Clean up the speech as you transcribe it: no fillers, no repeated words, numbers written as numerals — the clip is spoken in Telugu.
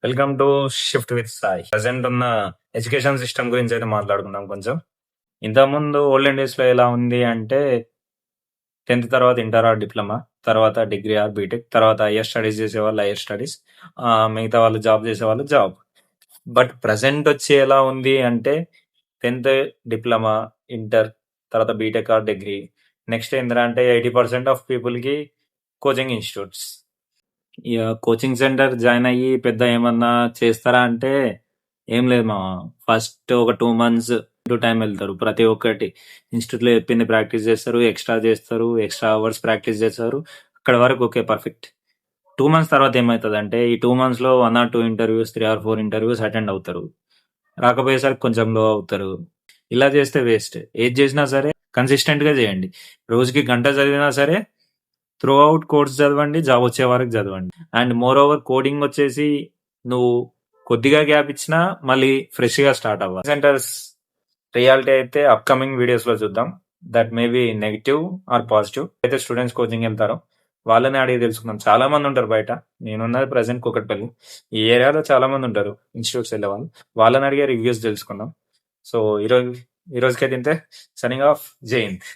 Welcome to shift with Sai. Present ఉన్న ఎడ్యుకేషన్ సిస్టమ్ గురించి అయితే మాట్లాడుకుందాం కొంచెం. ఇంతకుముందు ఓల్డెన్ డేస్ లో ఎలా ఉంది అంటే 10th తర్వాత ఇంటర్ ఆర్ డిప్లొమా, తర్వాత డిగ్రీ ఆర్ బీటెక్, తర్వాత హైయర్ స్టడీస్ చేసేవాళ్ళు హైయర్ స్టడీస్, మిగతా వాళ్ళు జాబ్ చేసేవాళ్ళు జాబ్. బట్ ప్రజెంట్ వచ్చి ఎలా ఉంది అంటే 10th డిప్లొమా, ఇంటర్, తర్వాత బీటెక్ ఆర్ డిగ్రీ. నెక్స్ట్ ఏంటంటే 80% ఆఫ్ పీపుల్ కి కోచింగ్ ఇన్స్టిట్యూట్స్. ఇక కోచింగ్ సెంటర్ జాయిన్ అయ్యి పెద్ద ఏమన్నా చేస్తారా అంటే ఏం లేదు మా. ఫస్ట్ ఒక 2 months టైం వెళ్తారు. ప్రతి ఒక్కటి ఇన్స్టిట్యూట్ లో చెప్పింది ప్రాక్టీస్ చేస్తారు, ఎక్స్ట్రా అవర్స్ ప్రాక్టీస్ చేస్తారు. అక్కడ వరకు ఓకే పర్ఫెక్ట్. 2 months తర్వాత ఏమవుతుంది అంటే ఈ 2 months లో 1 or 2 interviews, 3 or 4 interviews attend అవుతారు. రాకపోయేసరికి కొంచెం లో అవుతారు. ఇలా చేస్తే వేస్ట్. ఏది చేసినా సరే కన్సిస్టెంట్ గా చేయండి. రోజుకి గంట చదివినా సరే త్రూ అవుట్ కోర్స్ చదవండి, జాబ్ వచ్చే వరకు చదవండి. అండ్ మోర్ ఓవర్ కోడింగ్ వచ్చేసి నువ్వు కొద్దిగా గ్యాప్ ఇచ్చినా మళ్ళీ ఫ్రెష్ గా స్టార్ట్ అవ్వాలి. సెంటర్స్ రియాలిటీ అయితే అప్కమింగ్ వీడియోస్ లో చూద్దాం. That may be negative or positive. అయితే స్టూడెంట్స్ కోచింగ్ వెళ్తారో వాళ్ళని అడిగి తెలుసుకుందాం. చాలా మంది ఉంటారు బయట. నేనున్నది ప్రెసెంట్ కుకట్పల్లి. ఈ ఏరియాలో చాలా మంది ఉంటారు ఇన్స్టిట్యూట్స్ వెళ్ళే వాళ్ళు. వాళ్ళని అడిగే రివ్యూస్ తెలుసుకుందాం. సో ఈ రోజుకైతే ఇంతే. సైనింగ్ ఆఫ్, జై హింద్.